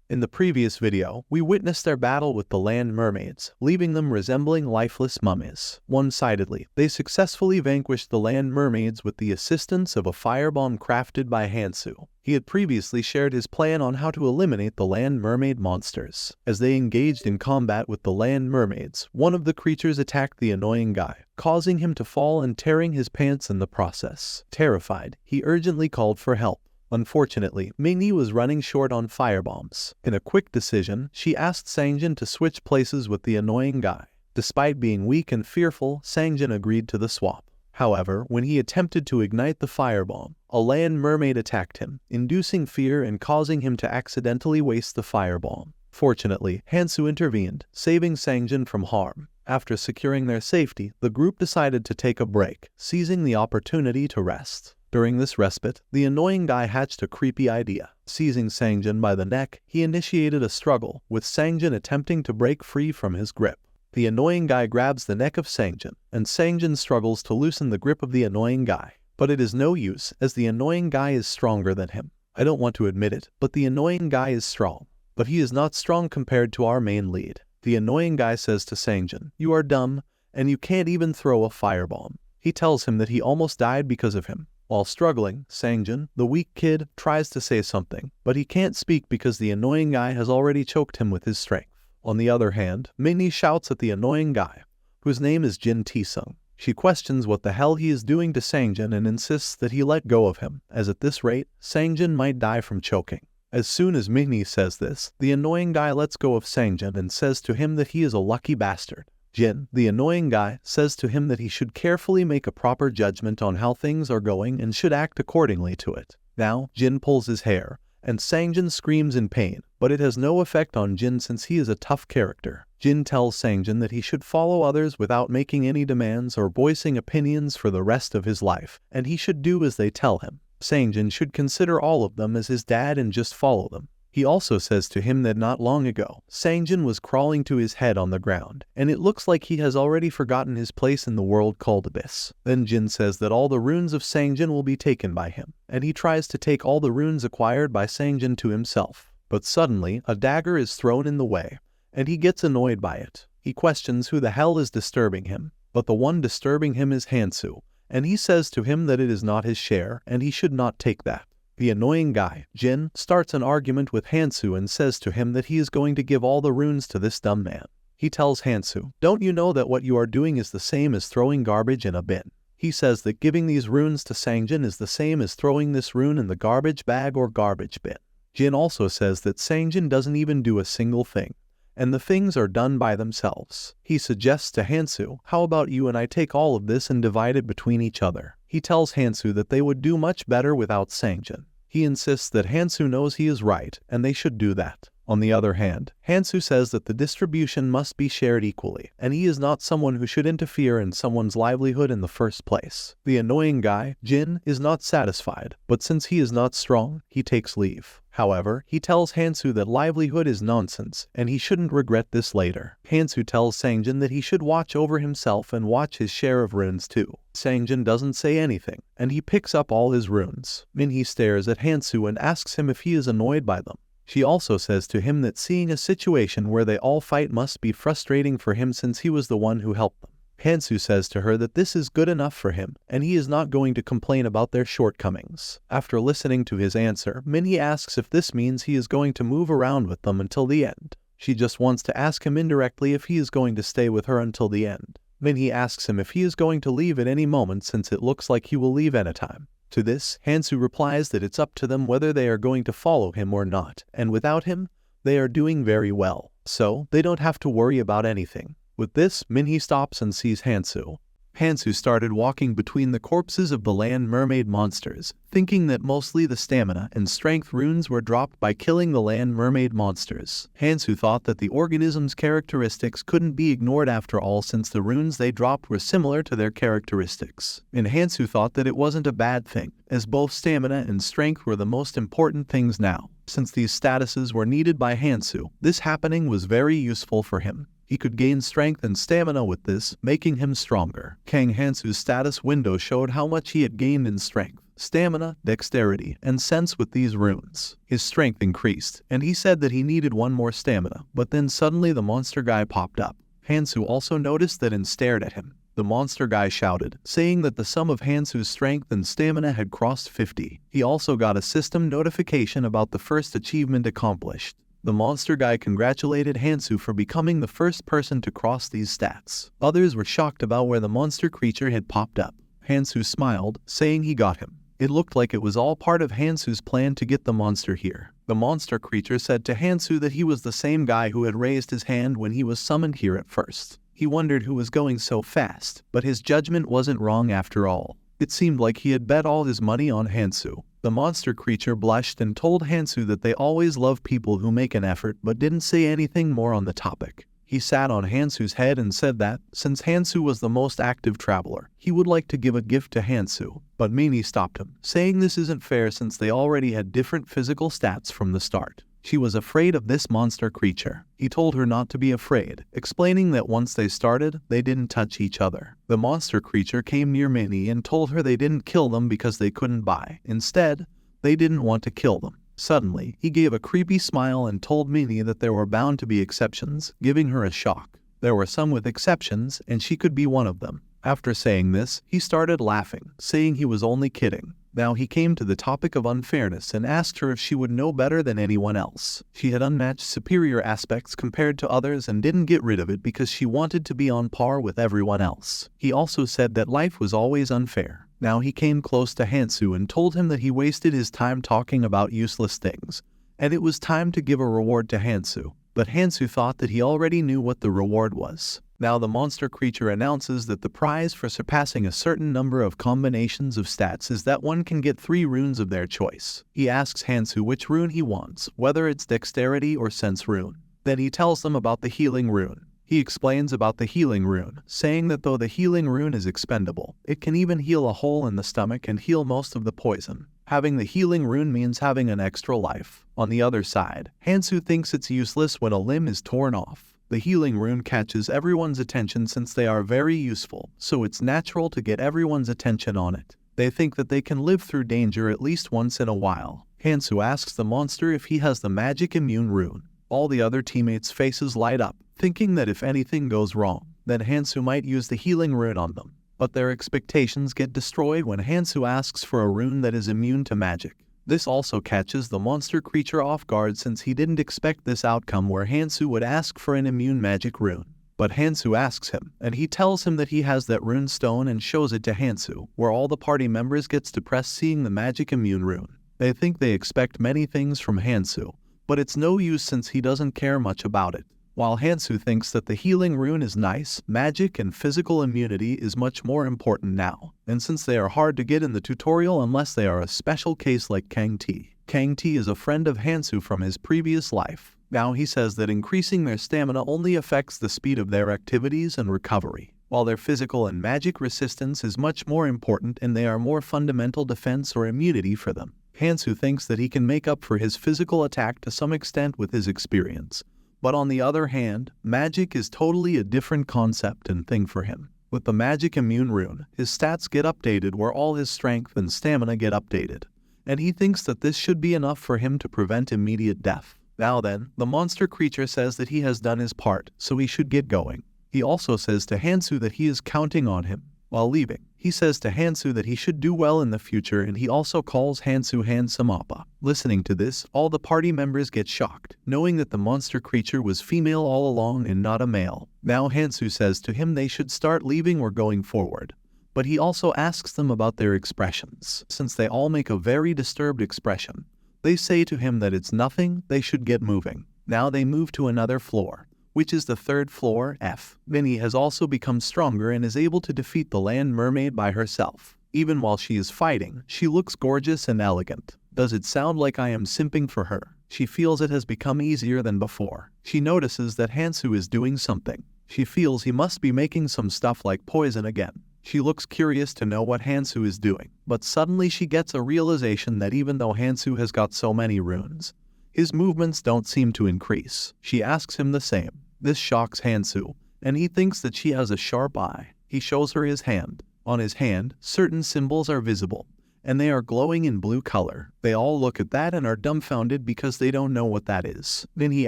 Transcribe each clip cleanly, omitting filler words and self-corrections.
In the previous video, we witnessed their battle with the land mermaids, leaving them resembling lifeless mummies. One-sidedly, they successfully vanquished the land mermaids with the assistance of a firebomb crafted by Hansu. He had previously shared his plan on how to eliminate the land mermaid monsters. As they engaged in combat with the land mermaids, one of the creatures attacked the annoying guy, causing him to fall and tearing his pants in the process. Terrified, he urgently called for help. Unfortunately, Mingyi was running short on firebombs. In a quick decision, she asked Sangjin to switch places with the annoying guy. Despite being weak and fearful, Sangjin agreed to the swap. However, when he attempted to ignite the firebomb, a land mermaid attacked him, inducing fear and causing him to accidentally waste the firebomb. Fortunately, Hansu intervened, saving Sangjin from harm. After securing their safety, the group decided to take a break, seizing the opportunity to rest. During this respite, the annoying guy hatched a creepy idea. Seizing Sangjin by the neck, he initiated a struggle, with Sangjin attempting to break free from his grip. The annoying guy grabs the neck of Sangjin, and Sangjin struggles to loosen the grip of the annoying guy. But it is no use, as the annoying guy is stronger than him. I don't want to admit it, but the annoying guy is strong. But he is not strong compared to our main lead. The annoying guy says to Sangjin, "You are dumb, and you can't even throw a firebomb." He tells him that he almost died because of him. While struggling, Sangjin, the weak kid, tries to say something, but he can't speak because the annoying guy has already choked him with his strength. On the other hand, Mingyi shouts at the annoying guy, whose name is Jin Tisung. She questions what the hell he is doing to Sangjin and insists that he let go of him, as at this rate, Sangjin might die from choking. As soon as Mingyi says this, the annoying guy lets go of Sangjin and says to him that he is a lucky bastard. Jin, the annoying guy, says to him that he should carefully make a proper judgment on how things are going and should act accordingly to it. Now, Jin pulls his hair, and Sangjin screams in pain, but it has no effect on Jin since he is a tough character. Jin tells Sangjin that he should follow others without making any demands or voicing opinions for the rest of his life, and he should do as they tell him. Sangjin should consider all of them as his dad and just follow them. He also says to him that not long ago, Sangjin was crawling to his head on the ground, and it looks like he has already forgotten his place in the world called Abyss. Then Jin says that all the runes of Sangjin will be taken by him, and he tries to take all the runes acquired by Sangjin to himself. But suddenly, a dagger is thrown in the way, and he gets annoyed by it. He questions who the hell is disturbing him, but the one disturbing him is Hansu, and he says to him that it is not his share, and he should not take that. The annoying guy, Jin, starts an argument with Hansu and says to him that he is going to give all the runes to this dumb man. He tells Hansu, "Don't you know that what you are doing is the same as throwing garbage in a bin?" He says that giving these runes to Sangjin is the same as throwing this rune in the garbage bag or garbage bin. Jin also says that Sangjin doesn't even do a single thing, and the things are done by themselves. He suggests to Hansu, "How about you and I take all of this and divide it between each other?" He tells Hansu that they would do much better without Sangjin. He insists that Hansu knows he is right, and they should do that. On the other hand, Hansu says that the distribution must be shared equally, and he is not someone who should interfere in someone's livelihood in the first place. The annoying guy, Jin, is not satisfied, but since he is not strong, he takes leave. However, he tells Hansu that livelihood is nonsense, and he shouldn't regret this later. Hansu tells Sangjin that he should watch over himself and watch his share of runes too. Sangjin doesn't say anything, and he picks up all his runes. Mingyi stares at Hansu and asks him if he is annoyed by them. She also says to him that seeing a situation where they all fight must be frustrating for him since he was the one who helped them. Hansu says to her that this is good enough for him, and he is not going to complain about their shortcomings. After listening to his answer, Mingyi asks if this means he is going to move around with them until the end. She just wants to ask him indirectly if he is going to stay with her until the end. Mingyi asks him if he is going to leave at any moment since it looks like he will leave anytime. To this, Hansu replies that it's up to them whether they are going to follow him or not, and without him, they are doing very well, so they don't have to worry about anything. With this, Mingyi stops and sees Hansu. Hansu started walking between the corpses of the land mermaid monsters, thinking that mostly the stamina and strength runes were dropped by killing the land mermaid monsters. Hansu thought that the organism's characteristics couldn't be ignored after all since the runes they dropped were similar to their characteristics. And Hansu thought that it wasn't a bad thing, as both stamina and strength were the most important things now. Since these statuses were needed by Hansu, this happening was very useful for him. He could gain strength and stamina with this, making him stronger. Kang Hansu's status window showed how much he had gained in strength. stamina, dexterity, and sense with these runes. His strength increased, and he said that he needed one more stamina, but then suddenly the monster guy popped up. Hansu also noticed that and stared at him. The monster guy shouted, saying that the sum of Hansu's strength and stamina had crossed 50. He also got a system notification about the first achievement accomplished. The monster guy congratulated Hansu for becoming the first person to cross these stats. Others were shocked about where the monster creature had popped up. Hansu smiled, saying he got him. It looked like it was all part of Hansu's plan to get the monster here. The monster creature said to Hansu that he was the same guy who had raised his hand when he was summoned here at first. He wondered who was going so fast, but his judgment wasn't wrong after all. It seemed like he had bet all his money on Hansu. The monster creature blushed and told Hansu that they always love people who make an effort but didn't say anything more on the topic. He sat on Hansu's head and said that, since Hansu was the most active traveler, he would like to give a gift to Hansu. But Mini stopped him, saying this isn't fair since they already had different physical stats from the start. She was afraid of this monster creature. He told her not to be afraid, explaining that once they started, they didn't touch each other. The monster creature came near Minnie and told her they didn't kill them because they couldn't buy. Instead, they didn't want to kill them. Suddenly, he gave a creepy smile and told Minnie that there were bound to be exceptions, giving her a shock. There were some with exceptions, and she could be one of them. After saying this, he started laughing, saying he was only kidding. Now he came to the topic of unfairness and asked her if she would know better than anyone else. She had unmatched superior aspects compared to others and didn't get rid of it because she wanted to be on par with everyone else. He also said that life was always unfair. Now he came close to Hansu and told him that he wasted his time talking about useless things, and it was time to give a reward to Hansu. But Hansu thought that he already knew what the reward was. Now the monster creature announces that the prize for surpassing a certain number of combinations of stats is that one can get 3 runes of their choice. He asks Hansu which rune he wants, whether it's dexterity or sense rune. Then he tells them about the healing rune. He explains about the healing rune, saying that though the healing rune is expendable, it can even heal a hole in the stomach and heal most of the poison. Having the healing rune means having an extra life. On the other side, Hansu thinks it's useless when a limb is torn off. The healing rune catches everyone's attention since they are very useful, so it's natural to get everyone's attention on it. They think that they can live through danger at least once in a while. Hansu asks the monster if he has the magic immune rune. All the other teammates' faces light up, thinking that if anything goes wrong, then Hansu might use the healing rune on them. But their expectations get destroyed when Hansu asks for a rune that is immune to magic. This also catches the monster creature off guard since he didn't expect this outcome where Hansu would ask for an immune magic rune. But Hansu asks him, and he tells him that he has that rune stone and shows it to Hansu, where all the party members gets depressed seeing the magic immune rune. They think they expect many things from Hansu, but it's no use since he doesn't care much about it. While Hansu thinks that the healing rune is nice, magic and physical immunity is much more important now, and since they are hard to get in the tutorial unless they are a special case like Kang T. Kang T is a friend of Hansu from his previous life. Now he says that increasing their stamina only affects the speed of their activities and recovery, while their physical and magic resistance is much more important and they are more fundamental defense or immunity for them. Hansu thinks that he can make up for his physical attack to some extent with his experience. But on the other hand, magic is totally a different concept and thing for him. With the magic immune rune, his stats get updated where all his strength and stamina get updated, and he thinks that this should be enough for him to prevent immediate death. Now then, the monster creature says that he has done his part, so he should get going. He also says to Hansu that he is counting on him. While leaving, he says to Hansu that he should do well in the future and he also calls Hansu Handsome Appa. Listening to this, all the party members get shocked, knowing that the monster creature was female all along and not a male. Now Hansu says to him they should start leaving or going forward. But he also asks them about their expressions. Since they all make a very disturbed expression, they say to him that it's nothing, they should get moving. Now they move to another floor, which is the 3rd floor, F. Minnie has also become stronger and is able to defeat the land mermaid by herself. Even while she is fighting, she looks gorgeous and elegant. Does it sound like I am simping for her? She feels it has become easier than before. She notices that Hansu is doing something. She feels he must be making some stuff like poison again. She looks curious to know what Hansu is doing, but suddenly she gets a realization that even though Hansu has got so many runes, his movements don't seem to increase. She asks him the same. This shocks Hansu, and he thinks that she has a sharp eye. He shows her his hand. On his hand, certain symbols are visible, and they are glowing in blue color. They all look at that and are dumbfounded because they don't know what that is. Then he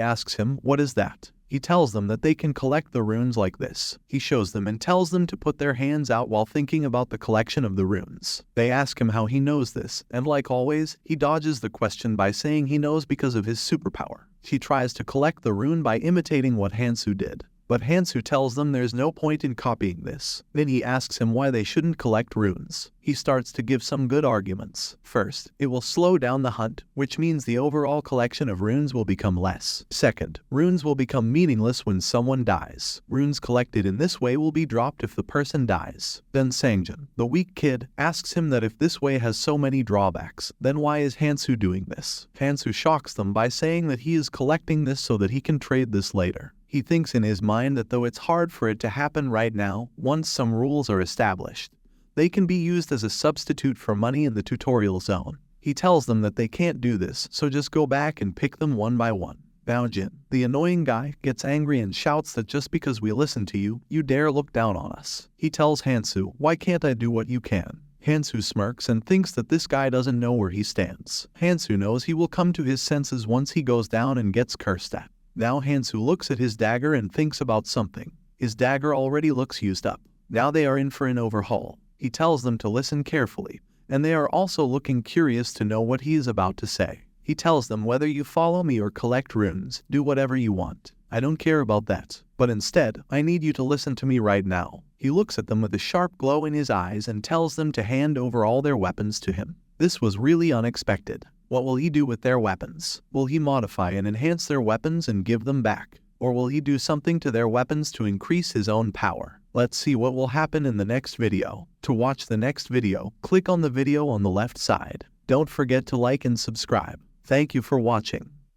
asks him, "What is that?" He tells them that they can collect the runes like this. He shows them and tells them to put their hands out while thinking about the collection of the runes. They ask him how he knows this, and like always, he dodges the question by saying he knows because of his superpower. He tries to collect the rune by imitating what Hansu did. But Hansu tells them there's no point in copying this. Then he asks him why they shouldn't collect runes. He starts to give some good arguments. First, it will slow down the hunt, which means the overall collection of runes will become less. Second, runes will become meaningless when someone dies. Runes collected in this way will be dropped if the person dies. Then Sangjin, the weak kid, asks him that if this way has so many drawbacks, then why is Hansu doing this? Hansu shocks them by saying that he is collecting this so that he can trade this later. He thinks in his mind that though it's hard for it to happen right now, once some rules are established, they can be used as a substitute for money in the tutorial zone. He tells them that they can't do this, so just go back and pick them one by one. Baojin, the annoying guy, gets angry and shouts that just because we listen to you, you dare look down on us. He tells Hansu, "Why can't I do what you can?" Hansu smirks and thinks that this guy doesn't know where he stands. Hansu knows he will come to his senses once he goes down and gets cursed at. Now Hansu looks at his dagger and thinks about something. His dagger already looks used up. Now they are in for an overhaul. He tells them to listen carefully, and they are also looking curious to know what he is about to say. He tells them, "Whether you follow me or collect runes, do whatever you want. I don't care about that. But instead, I need you to listen to me right now." He looks at them with a sharp glow in his eyes and tells them to hand over all their weapons to him. This was really unexpected. What will he do with their weapons? Will he modify and enhance their weapons and give them back? Or will he do something to their weapons to increase his own power? Let's see what will happen in the next video. To watch the next video, click on the video on the left side. Don't forget to like and subscribe. Thank you for watching.